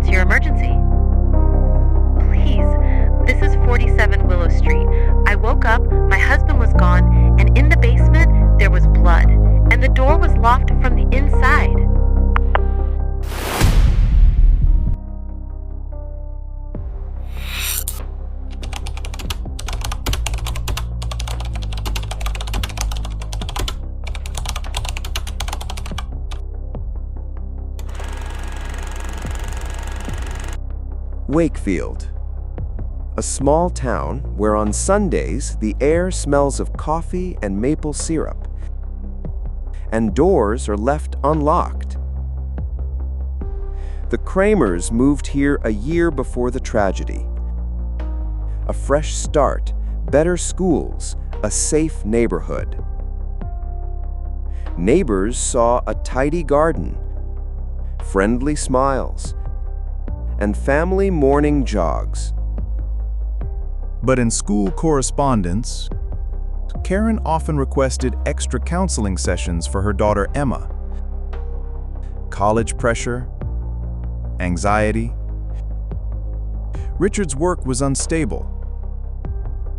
What's your emergency? Please, this is 47 Willow Street. I woke up, my husband was gone, and in the basement there was blood, and the door was locked from the inside. Wakefield, a small town where on Sundays the air smells of coffee and maple syrup, and doors are left unlocked. The Kramers moved here a year before the tragedy. A fresh start, better schools, a safe neighborhood. Neighbors saw a tidy garden, friendly smiles, and family morning jogs. But in school correspondence, Karen often requested extra counseling sessions for her daughter Emma. College pressure, anxiety. Richard's work was unstable.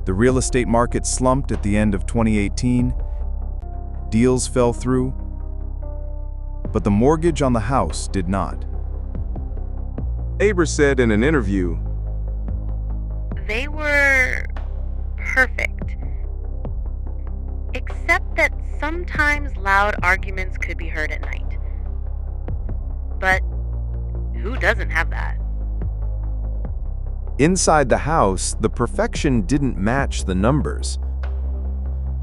The real estate market slumped at the end of 2018. Deals fell through, but the mortgage on the house did not. Neighbor said in an interview, They were perfect. Except that sometimes loud arguments could be heard at night. But who doesn't have that? Inside the house, the perfection didn't match the numbers.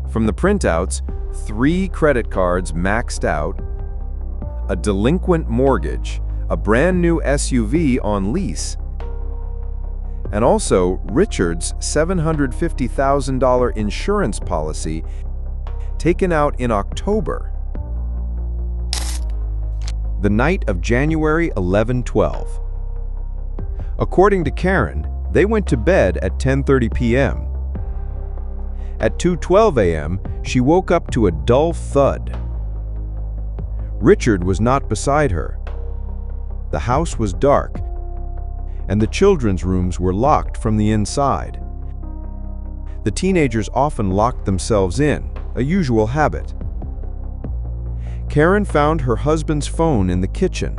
From the printouts, 3 credit cards maxed out, a delinquent mortgage, a brand new SUV on lease, and also Richard's $750,000 insurance policy taken out in October. The night of January 11/12. According to Karen, they went to bed at 10:30 p.m. At 2:12 a.m., she woke up to a dull thud. Richard was not beside her. The house was dark, and the children's rooms were locked from the inside. The teenagers often locked themselves in, a usual habit. Karen found her husband's phone in the kitchen,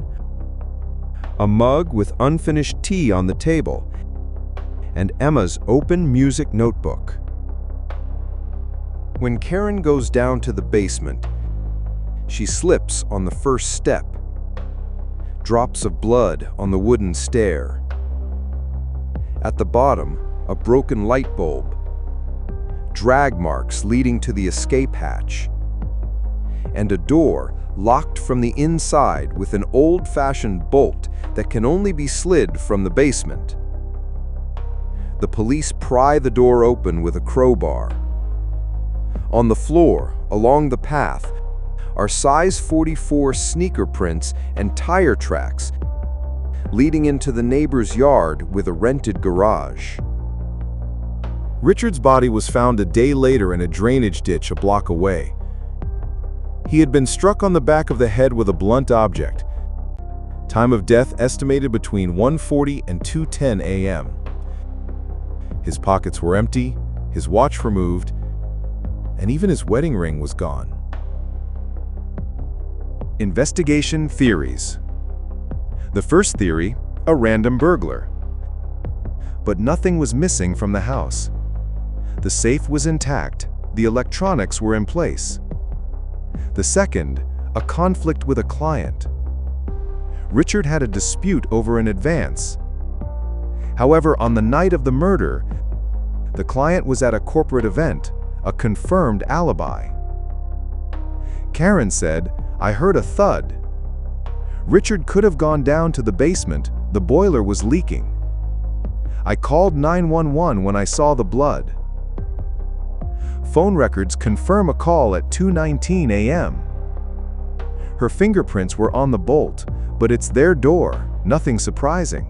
a mug with unfinished tea on the table, and Emma's open music notebook. When Karen goes down to the basement, she slips on the first step. Drops of blood on the wooden stair. At the bottom, a broken light bulb. Drag marks leading to the escape hatch. And a door locked from the inside with an old-fashioned bolt that can only be slid from the basement. The police pry the door open with a crowbar. On the floor, along the path, are size 44 sneaker prints and tire tracks leading into the neighbor's yard with a rented garage. Richard's body was found a day later in a drainage ditch a block away. He had been struck on the back of the head with a blunt object. Time of death estimated between 1:40 and 2:10 a.m. His pockets were empty, his watch removed, and even his wedding ring was gone. Investigation theories. The first theory, a random burglar. But nothing was missing from the house. The safe was intact, the electronics were in place. The second, a conflict with a client. Richard had a dispute over an advance. However, on the night of the murder, the client was at a corporate event, a confirmed alibi. Karen said, "I heard a thud." Richard could have gone down to the basement, the boiler was leaking. "I called 911 when I saw the blood." Phone records confirm a call at 2:19 a.m. Her fingerprints were on the bolt, but it's their door, nothing surprising.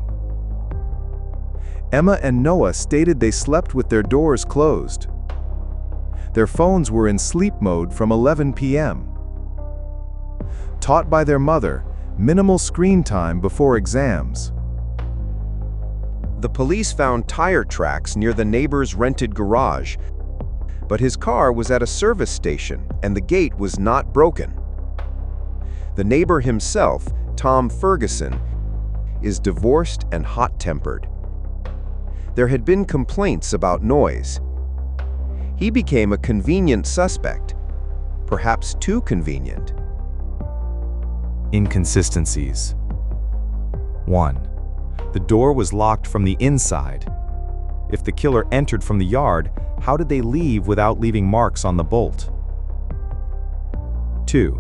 Emma and Noah stated they slept with their doors closed. Their phones were in sleep mode from 11 p.m. Taught by their mother, minimal screen time before exams. The police found tire tracks near the neighbor's rented garage, but his car was at a service station and the gate was not broken. The neighbor himself, Tom Ferguson, is divorced and hot-tempered. There had been complaints about noise. He became a convenient suspect, perhaps too convenient. Inconsistencies. 1. The door was locked from the inside. If the killer entered from the yard, how did they leave without leaving marks on the bolt? 2.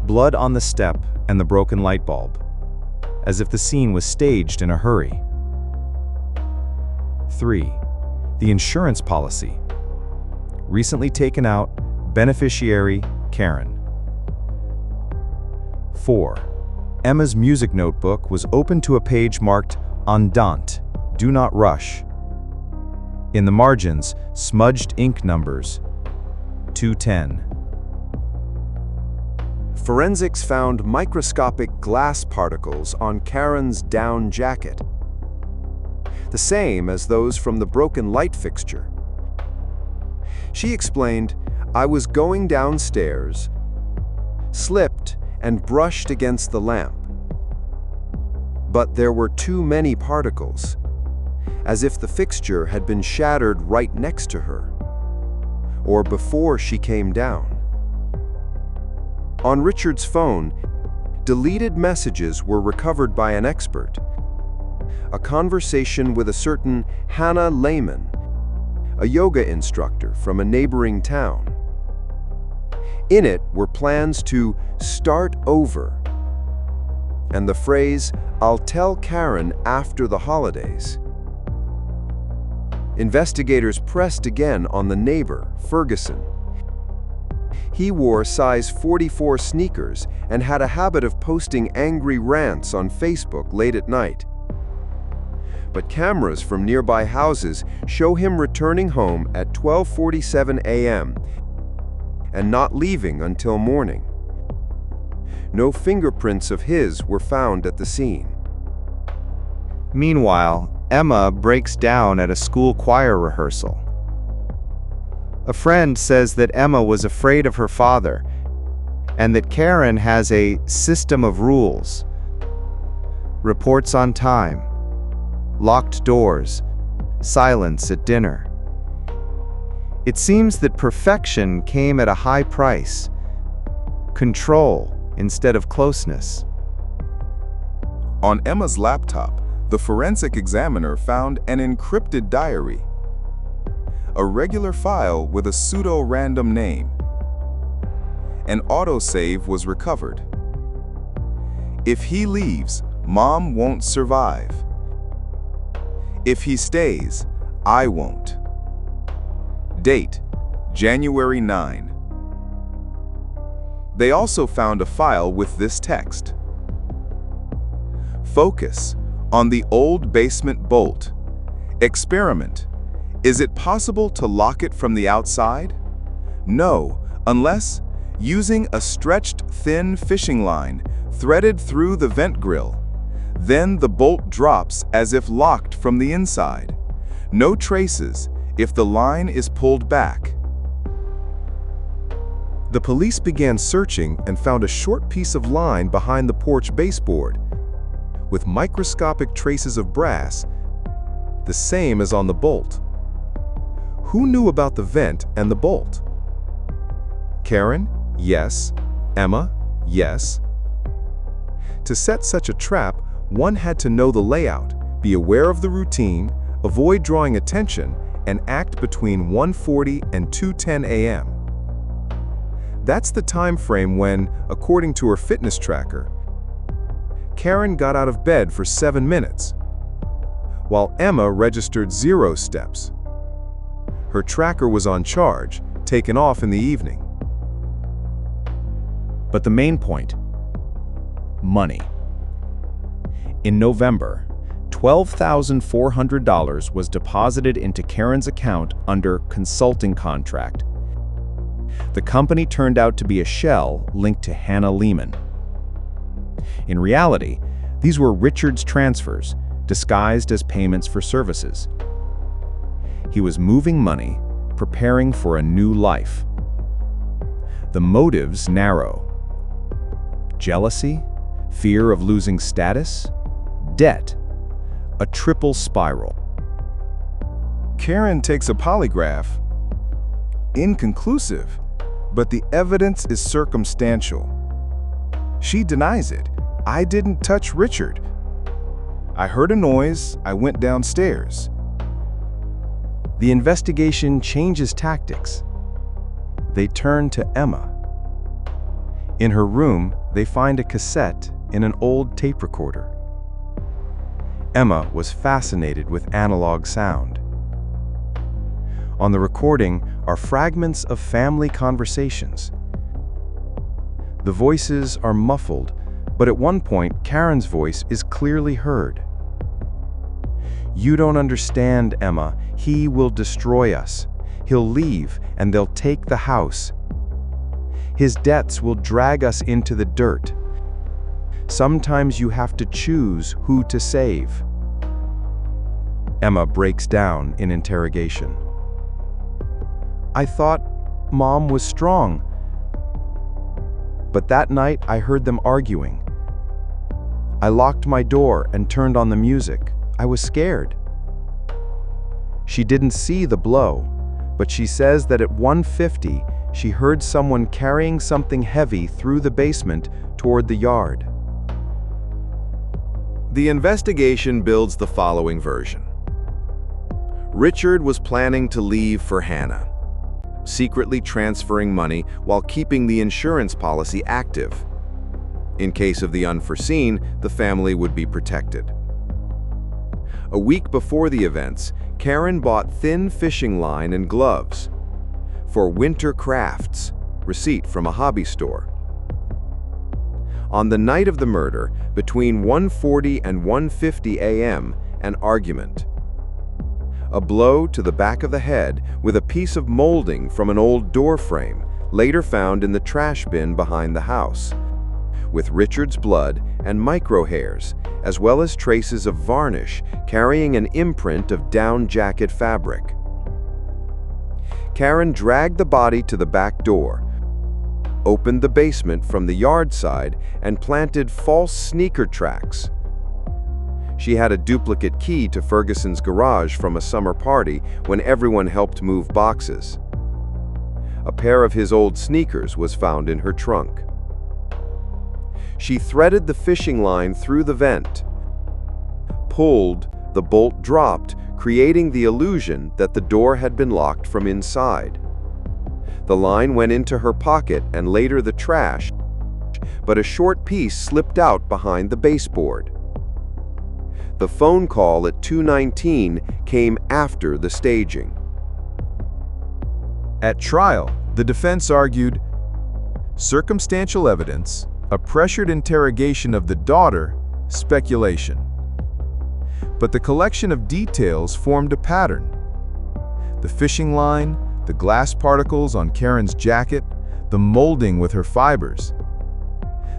Blood on the step and the broken light bulb, as if the scene was staged in a hurry. 3. The insurance policy. Recently taken out, beneficiary, Karen. 4. Emma's music notebook was open to a page marked Andante, do not rush. In the margins, smudged ink numbers, 210. Forensics found microscopic glass particles on Karen's down jacket, the same as those from the broken light fixture. She explained, "I was going downstairs, slipped, and brushed against the lamp. But there were too many particles, as if the fixture had been shattered right next to her, or before she came down." On Richard's phone, deleted messages were recovered by an expert. A conversation with a certain Hannah Lehman, a yoga instructor from a neighboring town. In it were plans to start over, and the phrase, "I'll tell Karen after the holidays." Investigators pressed again on the neighbor, Ferguson. He wore size 44 sneakers and had a habit of posting angry rants on Facebook late at night. But cameras from nearby houses show him returning home at 12:47 a.m. and not leaving until morning. No fingerprints of his were found at the scene. Meanwhile, Emma breaks down at a school choir rehearsal. A friend says that Emma was afraid of her father and that Karen has a system of rules. Reports on time, locked doors, silence at dinner. It seems that perfection came at a high price. Control instead of closeness. On Emma's laptop, the forensic examiner found an encrypted diary, a regular file with a pseudo-random name. An autosave was recovered. "If he leaves, Mom won't survive. If he stays, I won't." Date, January 9. They also found a file with this text. "Focus on the old basement bolt. Experiment. Is it possible to lock it from the outside? No, unless using a stretched thin fishing line threaded through the vent grill. Then the bolt drops as if locked from the inside. No traces if the line is pulled back." The police began searching and found a short piece of line behind the porch baseboard, with microscopic traces of brass, the same as on the bolt. Who knew about the vent and the bolt? Karen? Yes. Emma? Yes. To set such a trap, one had to know the layout, be aware of the routine, avoid drawing attention, and act between 1:40 and 2:10 a.m. That's the time frame when, according to her fitness tracker, Karen got out of bed for 7 minutes, while Emma registered 0 steps. Her tracker was on charge, taken off in the evening. But the main point: money. In November, $12,400 was deposited into Karen's account under consulting contract. The company turned out to be a shell linked to Hannah Lehman. In reality, these were Richard's transfers, disguised as payments for services. He was moving money, preparing for a new life. The motives narrow. Jealousy, fear of losing status, debt, a triple spiral. Karen takes a polygraph. Inconclusive, but the evidence is circumstantial. She denies it. I didn't touch Richard. I heard a noise. I went downstairs. The investigation changes tactics. They turn to Emma. In her room, they find a cassette in an old tape recorder. Emma was fascinated with analog sound. On the recording are fragments of family conversations. The voices are muffled, but at one point, Karen's voice is clearly heard. "You don't understand, Emma. He will destroy us. He'll leave, and they'll take the house. His debts will drag us into the dirt. Sometimes you have to choose who to save." Emma breaks down in interrogation. "I thought Mom was strong. But that night I heard them arguing. I locked my door and turned on the music. I was scared." She didn't see the blow, but she says that at 1:50 she heard someone carrying something heavy through the basement toward the yard. The investigation builds the following version. Richard was planning to leave for Hannah, secretly transferring money while keeping the insurance policy active. In case of the unforeseen, the family would be protected. A week before the events, Karen bought thin fishing line and gloves for winter crafts, receipt from a hobby store. On the night of the murder, between 1:40 and 1:50 a.m., an argument. A blow to the back of the head with a piece of molding from an old door frame, later found in the trash bin behind the house, with Richard's blood and microhairs, as well as traces of varnish carrying an imprint of down jacket fabric. Karen dragged the body to the back door, opened the basement from the yard side, and planted false sneaker tracks. She had a duplicate key to Ferguson's garage from a summer party when everyone helped move boxes. A pair of his old sneakers was found in her trunk. She threaded the fishing line through the vent. Pulled, the bolt dropped, creating the illusion that the door had been locked from inside. The line went into her pocket and later the trash, but a short piece slipped out behind the baseboard. The phone call at 2:19 came after the staging. At trial, the defense argued circumstantial evidence, a pressured interrogation of the daughter, speculation. But the collection of details formed a pattern. The fishing line, the glass particles on Karen's jacket, the molding with her fibers,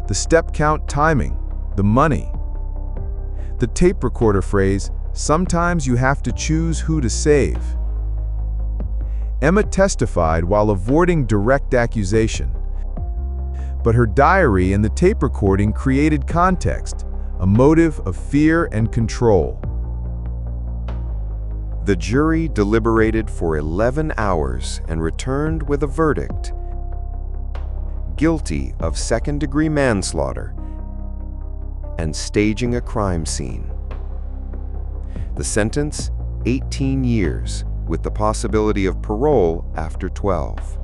the step count timing, the money. The tape recorder phrase, "Sometimes you have to choose who to save." Emma testified while avoiding direct accusation. But her diary and the tape recording created context, a motive of fear and control. The jury deliberated for 11 hours and returned with a verdict: guilty of second-degree manslaughter and staging a crime scene. The sentence, 18 years, with the possibility of parole after 12.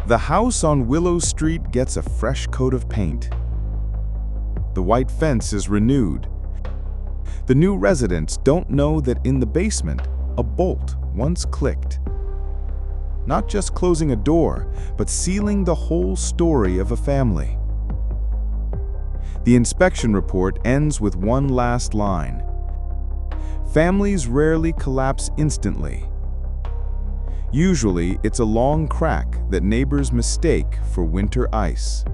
The house on Willow Street gets a fresh coat of paint. The white fence is renewed. The new residents don't know that in the basement, a bolt once clicked. Not just closing a door, but sealing the whole story of a family. The inspection report ends with one last line. Families rarely collapse instantly. Usually, it's a long crack that neighbors mistake for winter ice.